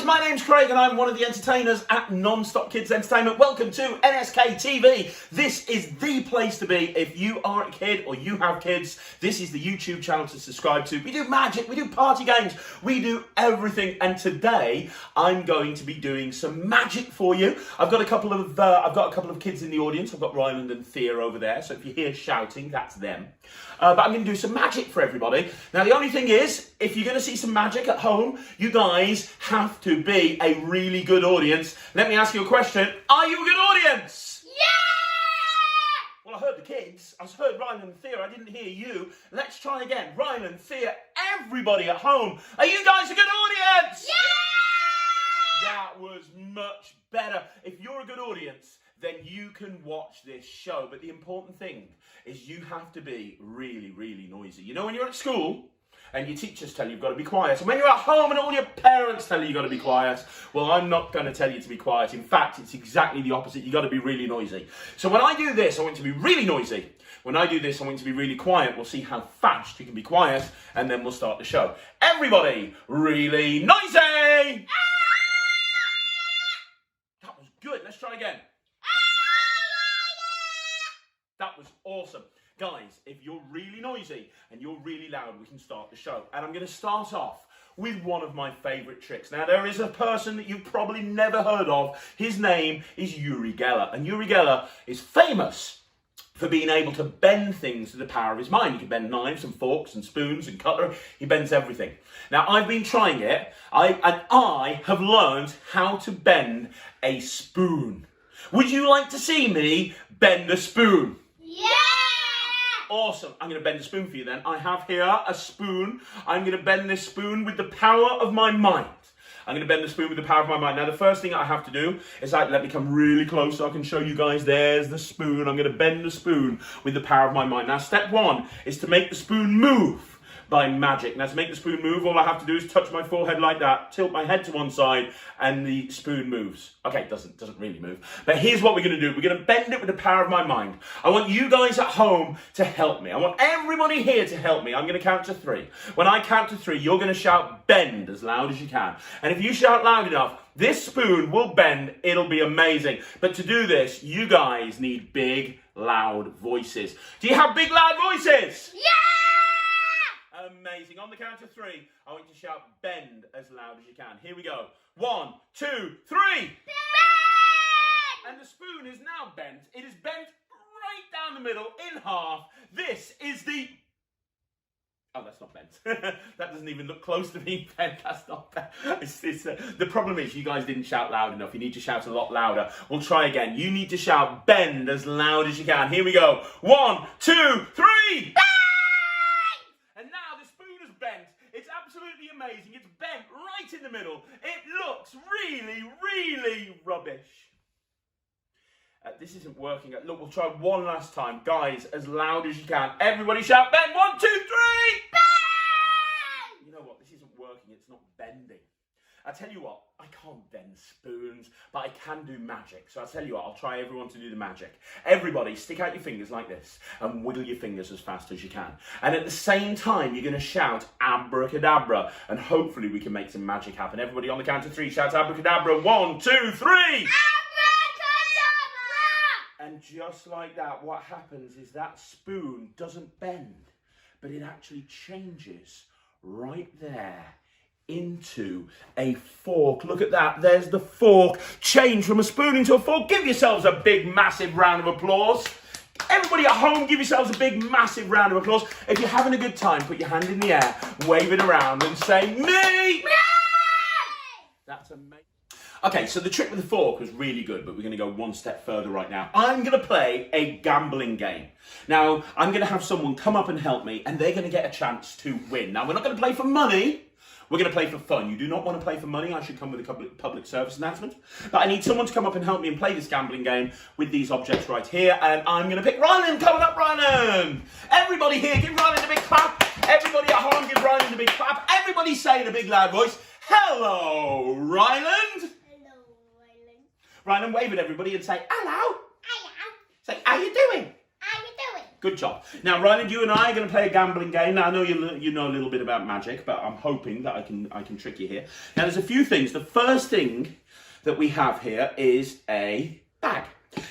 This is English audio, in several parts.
guys, my name's Craig and I'm one of the entertainers at Non-Stop Kids Entertainment. Welcome to NSK TV. This is the place to be if you are a kid or you have kids. This is the YouTube channel to subscribe to. We do magic, we do party games, we do everything. And today I'm going to be doing some magic for you. I've got a couple of kids in the audience. I've got Ryland and Thea over there. So if you hear shouting, that's them. But I'm going to do some magic for everybody. Now the only thing is, if you're going to see some magic at home, you guys have to be a really good audience. Let me ask you a question. Are you a good audience? Yeah! Well, I heard the kids. I heard Ryland and Thea. I didn't hear you. Let's try again. Ryland, Thea, everybody at home. Are you guys a good audience? Yeah! That was much better. If you're a good audience, then you can watch this show. But the important thing is you have to be really, really noisy. You know when you're at school and your teachers tell you you've got to be quiet, and when you're at home and all your parents tell you you've got to be quiet, well, I'm not going to tell you to be quiet. In fact, it's exactly the opposite. You've got to be really noisy. So when I do this, I want you to be really noisy. When I do this, I want you to be really quiet. We'll see how fast you can be quiet, and then we'll start the show. Everybody, really noisy! That was good. Let's try again. That was awesome. Guys, if you're really noisy and you're really loud, we can start the show. And I'm going to start off with one of my favourite tricks. Now, there is a person that you've probably never heard of. His name is Uri Geller. And Uri Geller is famous for being able to bend things to the power of his mind. He can bend knives and forks and spoons and cutlery. He bends everything. Now, I've been trying it, and I have learned how to bend a spoon. Would you like to see me bend a spoon? Yeah! Awesome. I'm going to bend a spoon for you then. I have here a spoon. I'm going to bend this spoon with the power of my mind. I'm going to bend the spoon with the power of my mind. Now, the first thing I have to do is let me come really close so I can show you guys. There's the spoon. I'm going to bend the spoon with the power of my mind. Now, step one is to make the spoon move by magic. Now, to make the spoon move, all I have to do is touch my forehead like that, tilt my head to one side, and the spoon moves. Okay, it doesn't really move. But here's what we're going to do. We're going to bend it with the power of my mind. I want you guys at home to help me. I want everybody here to help me. I'm going to count to 3. When I count to 3, you're going to shout bend as loud as you can. And if you shout loud enough, this spoon will bend. It'll be amazing. But to do this, you guys need big, loud voices. Do you have big, loud voices? Yeah! Amazing. On the count of 3, I want you to shout bend as loud as you can. Here we go. 1, 2, 3. Bend! And the spoon is now bent. It is bent right down the middle in half. This is the... Oh, that's not bent. That doesn't even look close to being bent. That's not bent. The problem is you guys didn't shout loud enough. You need to shout a lot louder. We'll try again. You need to shout bend as loud as you can. Here we go. 1, 2, 3. Bent. It's absolutely amazing. It's bent right in the middle. It looks really, really rubbish. This isn't working. Look, we'll try one last time. Guys, as loud as you can. Everybody shout bend. 1, 2, 3. Bend! You know what? This isn't working. It's not bending. I tell you what, I can't bend spoons, but I can do magic. So I'll tell you what, I'll try everyone to do the magic. Everybody, stick out your fingers like this and wiggle your fingers as fast as you can. And at the same time, you're going to shout abracadabra, and hopefully we can make some magic happen. Everybody on the count of 3, shout abracadabra. 1, 2, 3. Abracadabra! And just like that, what happens is that spoon doesn't bend, but it actually changes right there into a fork. Look at that. There's the fork. Change from a spoon into a fork. Give yourselves a big, massive round of applause. Everybody at home, give yourselves a big, massive round of applause. If you're having a good time, put your hand in the air, wave it around and say, me! That's amazing. Okay, so the trick with the fork was really good, but we're going to go one step further right now. I'm going to play a gambling game. Now, I'm going to have someone come up and help me, and they're going to get a chance to win. Now, we're not going to play for money. We're going to play for fun. You do not want to play for money. I should come with a public service announcement. But I need someone to come up and help me and play this gambling game with these objects right here. And I'm going to pick Ryland. Coming up, Ryland. Everybody here, give Ryland a big clap. Everybody at home, give Ryland a big clap. Everybody say in a big loud voice, hello, Ryland. Hello, Ryland. Ryland, wave at everybody and say, hello. Hello. Say, how you doing? How you doing? Good job. Now, Ryland, you and I are going to play a gambling game. Now, I know you know a little bit about magic, but I'm hoping that I can trick you here. Now, there's a few things. The first thing that we have here is a bag.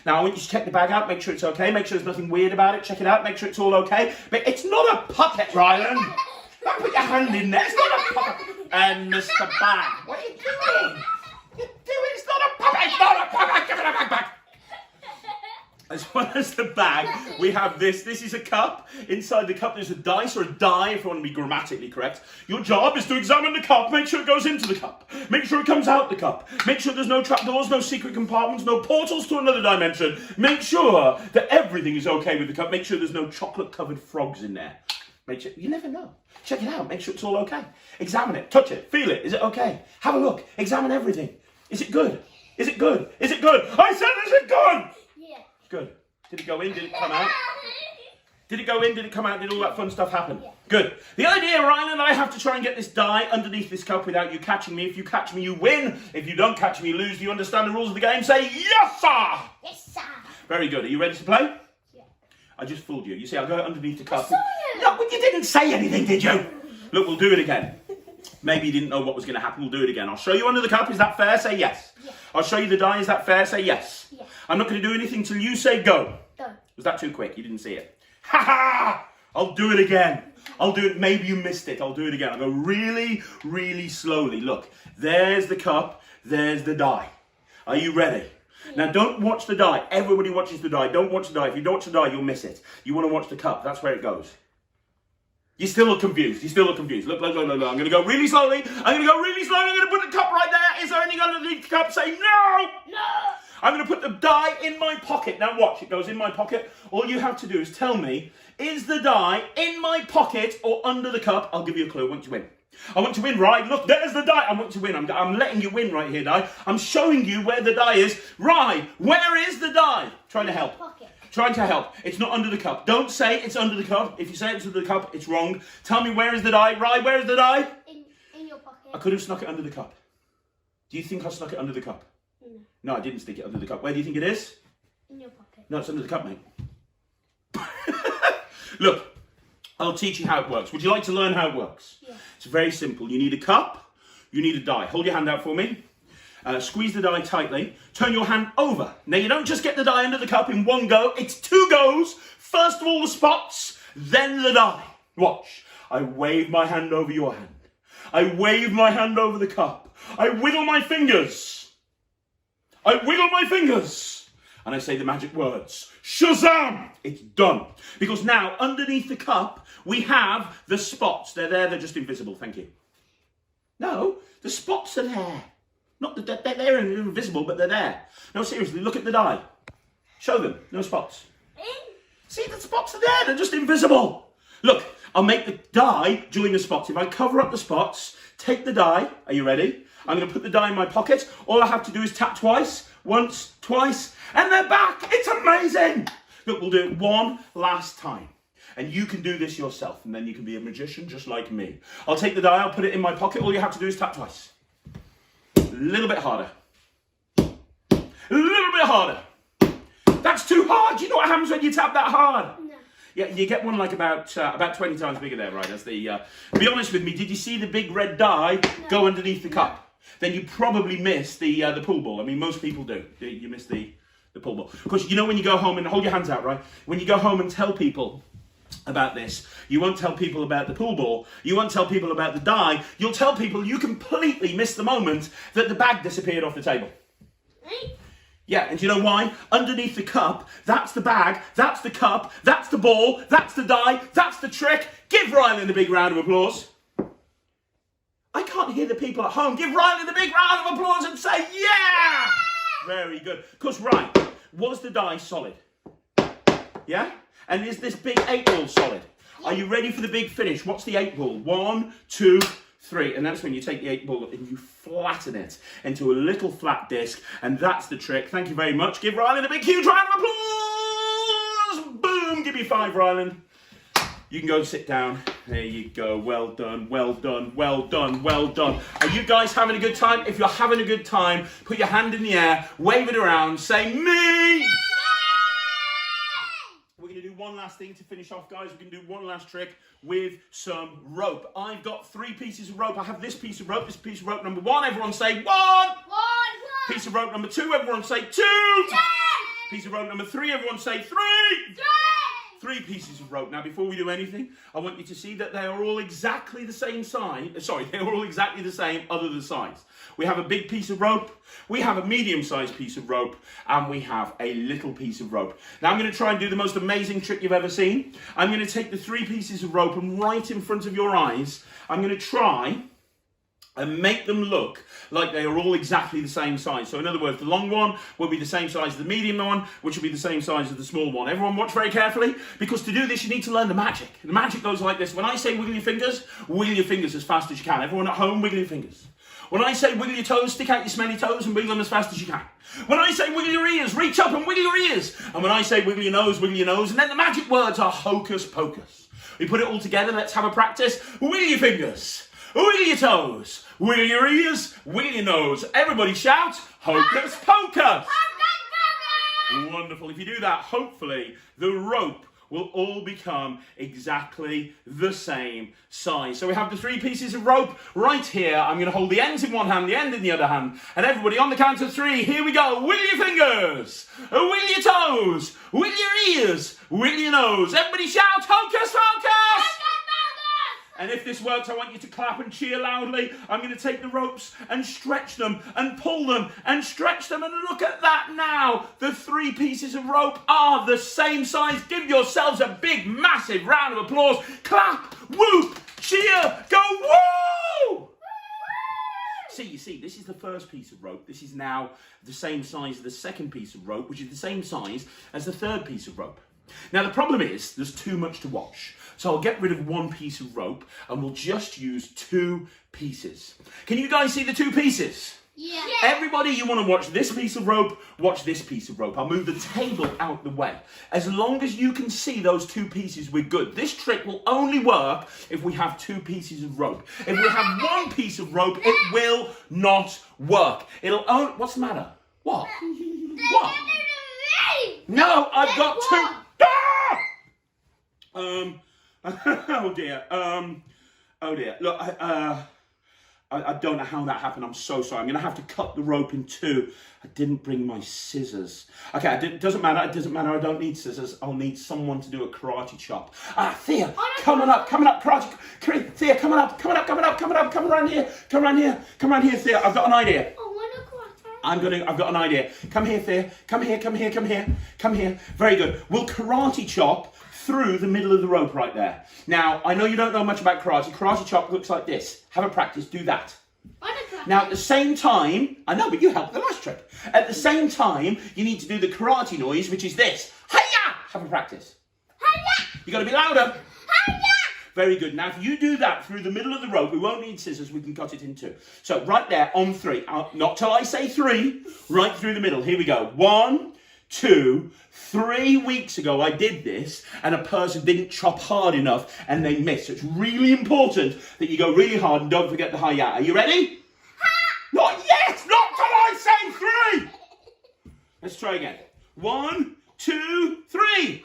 Now, I want you to check the bag out, make sure it's okay, make sure there's nothing weird about it, check it out, make sure it's all okay. But it's not a puppet, Ryland. Don't put your hand in there, it's not a puppet. And Mr. Bag, what are you doing? It's not a puppet, it's not a puppet, give it a back. As well as the bag, we have this. This is a cup. Inside the cup, there's a dice or a die, if you want to be grammatically correct. Your job is to examine the cup, make sure it goes into the cup, make sure it comes out the cup, make sure there's no trapdoors, no secret compartments, no portals to another dimension. Make sure that everything is okay with the cup. Make sure there's no chocolate-covered frogs in there. Make sure, you never know. Check it out, make sure it's all okay. Examine it, touch it, feel it. Is it okay? Have a look, examine everything. Is it good? Is it good? Is it good? I said, is it good? Good. Did it go in? Did it come out? Did it go in? Did it come out? Did all that fun stuff happen? Yeah. Good. The idea, Ryan, I have to try and get this die underneath this cup without you catching me. If you catch me, you win. If you don't catch me, you lose. Do you understand the rules of the game? Say, yes, sir! Yes, sir. Very good. Are you ready to play? Yeah. I just fooled you. You see, I'll go underneath the cup. I saw you. No, but you didn't say anything, did you? Look, we'll do it again. Maybe you didn't know what was going to happen. We'll do it again. I'll show you under the cup. Is that fair? Say yes. Yeah. I'll show you the die. Is that fair? Say yes. Yeah. I'm not going to do anything till you say go. Go. Was that too quick? You didn't see it. Ha ha! I'll do it again. I'll do it. Maybe you missed it. I'll do it again. I'll go really, really slowly. Look, there's the cup. There's the die. Are you ready? Yeah. Now, don't watch the die. Everybody watches the die. Don't watch the die. If you don't watch the die, you'll miss it. You want to watch the cup. That's where it goes. You still look confused. You still look confused. Look. I'm going to go really slowly. I'm going to go really slowly. I'm going to put the cup right there. Is there anything underneath the cup? Say no! No! I'm going to put the die in my pocket. Now watch, it goes in my pocket. All you have to do is tell me, is the die in my pocket or under the cup? I'll give you a clue. I want to win. I want to win, right? Look, there's the die. I want to win. I'm letting you win right here, die. I'm showing you where the die is. Right, where is the die? Trying to help. Trying to help. It's not under the cup. Don't say it's under the cup. If you say it's under the cup, it's wrong. Tell me, where is the die? Right, where is the die? In your pocket. I could have snuck it under the cup. Do you think I snuck it under the cup? No, I didn't stick it under the cup. Where do you think it is? In your pocket. No, it's under the cup, mate. Look, I'll teach you how it works. Would you like to learn how it works? Yeah. It's very simple. You need a cup. You need a die. Hold your hand out for me. Squeeze the die tightly. Turn your hand over. Now, you don't just get the die under the cup in one go. It's two goes. First of all, the spots, then the die. Watch. I wave my hand over your hand. I wave my hand over the cup. I wiggle my fingers. I wiggle my fingers and I say the magic words. Shazam! It's done. Because now, underneath the cup, we have the spots. They're there, they're just invisible, thank you. No, the spots are there. Not that they're invisible, but they're there. No, seriously, look at the die. Show them, no spots. See, the spots are there, they're just invisible. Look, I'll make the die join the spots. If I cover up the spots, take the die, are you ready? I'm going to put the die in my pocket. All I have to do is tap twice, once, twice, and they're back. It's amazing. Look, we'll do it one last time. And you can do this yourself, and then you can be a magician just like me. I'll take the die, I'll put it in my pocket. All you have to do is tap twice. A little bit harder. A little bit harder. That's too hard. Do you know what happens when you tap that hard? No. Yeah, you get one like about 20 times bigger there, right? That's the. Be honest with me. Did you see the big red die go underneath the cup? Then you probably missed the pool ball. I mean, most people do. You miss the pool ball. Of course, you know when you go home and hold your hands out, right? When you go home and tell people about this, you won't tell people about the pool ball. You won't tell people about the die. You'll tell people you completely missed the moment that the bag disappeared off the table. Yeah, and do you know why? Underneath the cup, that's the bag, that's the cup, that's the ball, that's the die, that's the trick. Give Ryland a big round of applause. I can't hear the people at home. Give Ryland a big round of applause and say, yeah! Very good. Because, right, was the die solid? Yeah? And is this big 8 ball solid? Are you ready for the big finish? What's the 8 ball? 1, 2, 3. And that's when you take the 8 ball and you flatten it into a little flat disc. And that's the trick. Thank you very much. Give Ryland a big, huge round of applause. Boom. Give me 5, Ryland. You can go and sit down. There you go. Well done, well done, well done, well done. Are you guys having a good time? If you're having a good time, put your hand in the air, wave it around, say me. We're going to do one last thing to finish off, guys. We can do one last trick with some rope. I've got 3 pieces of rope. I have this piece of rope. This piece of rope number 1. Everyone say 1. 1. Piece of rope number 2. Everyone say 2. 2. Piece of rope number 3. Everyone say 3. 3. 3 pieces of rope. Now, before we do anything, I want you to see that they are all exactly the same size. Sorry, they are all exactly the same, other than size. We have a big piece of rope, we have a medium-sized piece of rope, and we have a little piece of rope. Now, I'm going to try and do the most amazing trick you've ever seen. I'm going to take the 3 pieces of rope, and right in front of your eyes, I'm going to try and make them look like they are all exactly the same size. So in other words, the long one will be the same size as the medium one, which will be the same size as the small one. Everyone watch very carefully, because to do this you need to learn the magic. The magic goes like this. When I say wiggle your fingers as fast as you can. Everyone at home, wiggle your fingers. When I say wiggle your toes, stick out your smelly toes and wiggle them as fast as you can. When I say wiggle your ears, reach up and wiggle your ears. And when I say wiggle your nose, and then the magic words are hocus pocus. We put it all together, let's have a practice. Wiggle your fingers. Wiggle your toes, wiggle your ears, wiggle your nose. Everybody shout, hocus pocus! Wonderful. If you do that, hopefully the rope will all become exactly the same size. So we have the 3 pieces of rope right here. I'm going to hold the ends in one hand, the end in the other hand. And everybody on the count of 3, here we go. Wiggle your fingers, wiggle your toes, wiggle your ears, wiggle your nose. Everybody shout, hocus pocus! And if this works, I want you to clap and cheer loudly. I'm going to take the ropes and stretch them and pull them and stretch them. And look at that now. The 3 pieces of rope are the same size. Give yourselves a big, massive round of applause. Clap, whoop, cheer, go woo! You see, this is the first piece of rope. This is now the same size as the second piece of rope, which is the same size as the third piece of rope. Now, the problem is there's too much to watch. So I'll get rid of 1 piece of rope and we'll just use 2 pieces. Can you guys see the 2 pieces? Yeah. Everybody, you want to watch this piece of rope, watch this piece of rope. I'll move the table out the way. As long as you can see those 2 pieces, we're good. This trick will only work if we have 2 pieces of rope. If we have 1 piece of rope, it will not work. It'll only... What's the matter? What? What? No, I've got 2... Ah! Oh dear. Oh dear. Look, I don't know how that happened. I'm so sorry. I'm going to have to cut the rope in 2. I didn't bring my scissors. Okay, it doesn't matter. It doesn't matter. I don't need scissors. I'll need someone to do a karate chop. Thea, come on up, karate. Thea, come on up, come around here, Thea. I've got an idea. I've got an idea. Come here, Thea. Come here. Very good. We'll karate chop through the middle of the rope right there. Now, I know you don't know much about karate. Karate chop looks like this. Have a practice. Do that. Now, at the same time, I know, but you helped the last trick. At the same time, you need to do the karate noise, which is this. Hi-ya! Have a practice. Hi-ya! You got to be louder. Hi-ya! Very good. Now, if you do that through the middle of the rope, we won't need scissors. We can cut it in 2. So, right there on 3. Not till I say 3. Right through the middle. Here we go. 1, 2, 3 weeks ago I did this and a person didn't chop hard enough and they missed. So it's really important that you go really hard and don't forget the hi-ya. Are you ready? Not yet! Not till I say 3! Let's try again. 1, 2, 3. Hi-ya!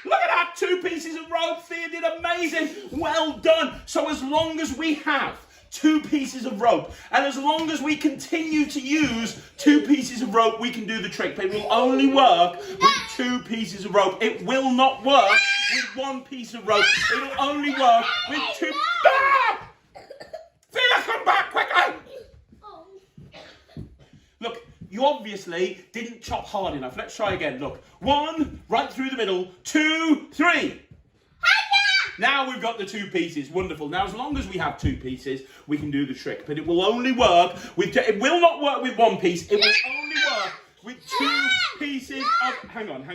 Look at that, 2 pieces of rope. Thea did amazing. Well done. So as long as we have 2 pieces of rope, and as long as we continue to use 2 pieces of rope, we can do the trick. But it will only work with 2 pieces of rope. It will not work with 1 piece of rope. It will only work with 2. Ah! Thea, come back quickly! Look, you obviously didn't chop hard enough. Let's try again. Look, 1, right through the middle, 2, 3. Now we've got the 2 pieces. Wonderful. Now, as long as we have 2 pieces, we can do the trick. But it will only work with... It will not work with 1 piece. It will only work with 2 pieces of... Hang on.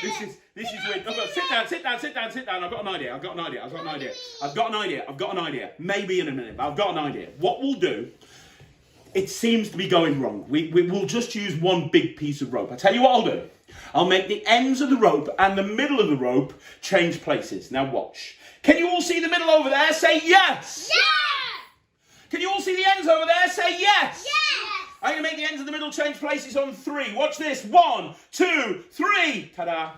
This is weird. Oh, sit down. I've got an idea. Maybe in a minute, but I've got an idea. What we'll do... It seems to be going wrong. We'll just use 1 big piece of rope. I'll tell you what I'll do. I'll make the ends of the rope and the middle of the rope change places. Now watch. Can you all see the middle over there? Say yes! Yeah! Can you all see the ends over there? Say yes! Yes! I'm going to make the ends of the middle change places on 3. Watch this. 1, 2, 3. Ta-da.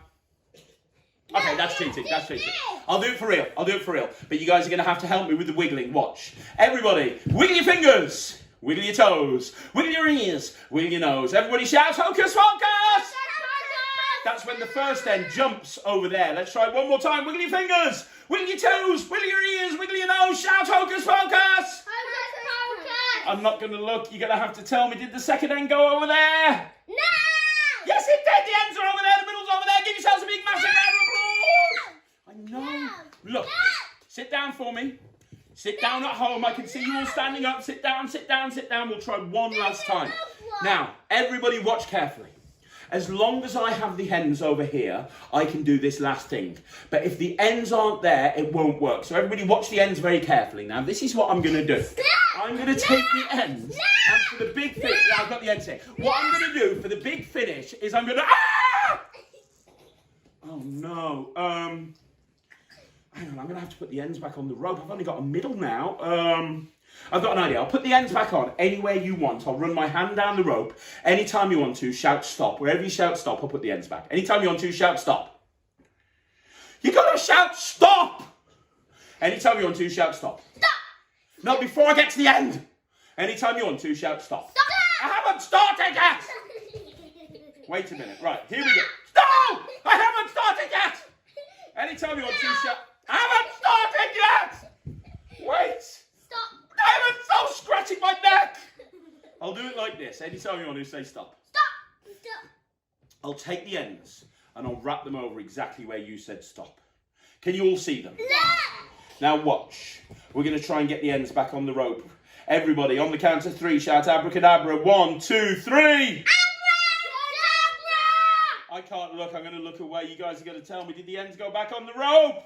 Okay, that's cheating. That's cheating. I'll do it for real. I'll do it for real. But you guys are going to have to help me with the wiggling. Watch. Everybody, wiggle your fingers. Wiggle your toes. Wiggle your ears. Wiggle your nose. Everybody shout, hocus pocus! That's when the first end jumps over there. Let's try it one more time. Wiggle your fingers. Wiggle your toes. Wiggle your ears. Wiggle your nose. Shout, hocus pocus! I'm not going to look. You're going to have to tell me, did the second end go over there? No! Yes, it did. The ends are over there. The middle's over there. Give yourselves a big, massive round of applause. I know. Look, sit down for me. Sit down at home. I can see you all standing up. Sit down, sit down, sit down. We'll try one last time. Now, everybody watch carefully. As long as I have the ends over here, I can do this last thing. But if the ends aren't there, it won't work. So everybody watch the ends very carefully. Now, this is what I'm going to do. I'm going to take the ends, and for the big finish, I've got the ends here. What I'm going to do for the big finish is I'm going to, oh no, hang on, I'm going to have to put the ends back on the rope. I've only got a middle now. I've got an idea. I'll put the ends back on anywhere you want. I'll run my hand down the rope. Anytime you want to, shout stop. Wherever you shout stop, I'll put the ends back. Anytime you want to, shout stop. You got to shout stop. Anytime you want to, shout stop. Stop! No, before I get to the end. Anytime you want to, shout stop. Stop! I haven't started yet. Wait a minute. Right, here we go. Stop! I haven't started yet. Anytime you want to, shout. I haven't started yet. Wait. Stop! I haven't. Stop scratching my neck. I'll do it like this. Anytime you want to, say stop. Stop! Stop! I'll take the ends and I'll wrap them over exactly where you said stop. Can you all see them? No! Now watch. We're going to try and get the ends back on the rope. Everybody, on the count of 3, shout abracadabra. 1, 2, 3. Abracadabra! I can't look. I'm going to look away. You guys are going to tell me, did the ends go back on the rope?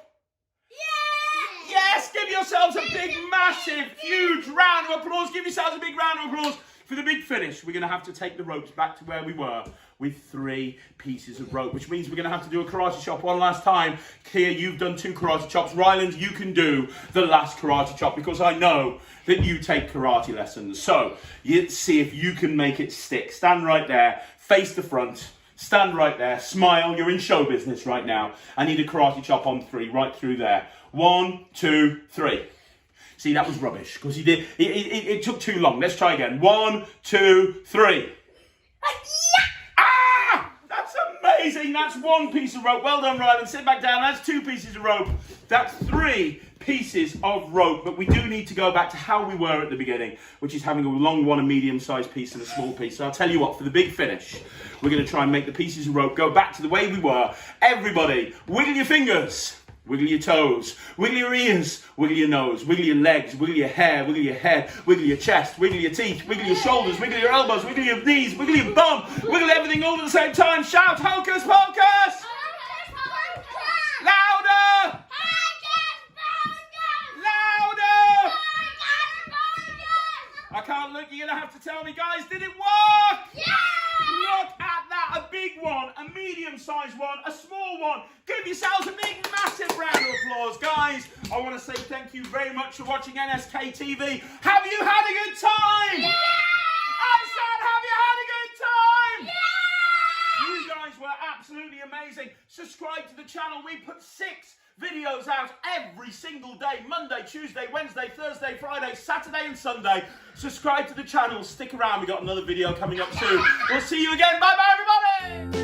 Yeah! Yes! Give yourselves a big, massive, huge round of applause. Give yourselves a big round of applause. For the big finish, we're going to have to take the ropes back to where we were with 3 pieces of rope, which means we're going to have to do a karate chop one last time. Kia, you've done 2 karate chops. Ryland, you can do the last karate chop because I know that you take karate lessons. So, let's see if you can make it stick. Stand right there, face the front. Stand right there, smile. You're in show business right now. I need a karate chop on 3, right through there. 1, 2, 3. See, that was rubbish because it took too long. Let's try again. 1, 2, 3. Ah! That's amazing. That's 1 piece of rope. Well done, Ryland. Sit back down. That's 2 pieces of rope. That's 3 pieces of rope. But we do need to go back to how we were at the beginning, which is having a long one, a medium-sized piece, and a small piece. So I'll tell you what, for the big finish, we're going to try and make the pieces of rope go back to the way we were. Everybody, wiggle your fingers. Wiggle your toes, wiggle your ears, wiggle your nose, wiggle your legs, wiggle your hair, wiggle your head, wiggle your chest, wiggle your teeth, wiggle your shoulders, wiggle your elbows, wiggle your knees, wiggle your bum, wiggle everything all at the same time. Shout, hocus pocus! Louder! Louder! I can't look, you're going to have to tell me, guys, did it work? Yeah! Look at that, a big one, a medium-sized one, a small one. Give yourselves a big, massive round of applause. Guys, I want to say thank you very much for watching NSK TV. Have you had a good time? Yeah! I said, have you had a good time? Yeah! You guys were absolutely amazing. Subscribe to the channel. We put 6 videos out every single day. Monday, Tuesday, Wednesday, Thursday, Friday, Saturday and Sunday. Subscribe to the channel. Stick around. We got another video coming up soon. We'll see you again. Bye-bye, everybody.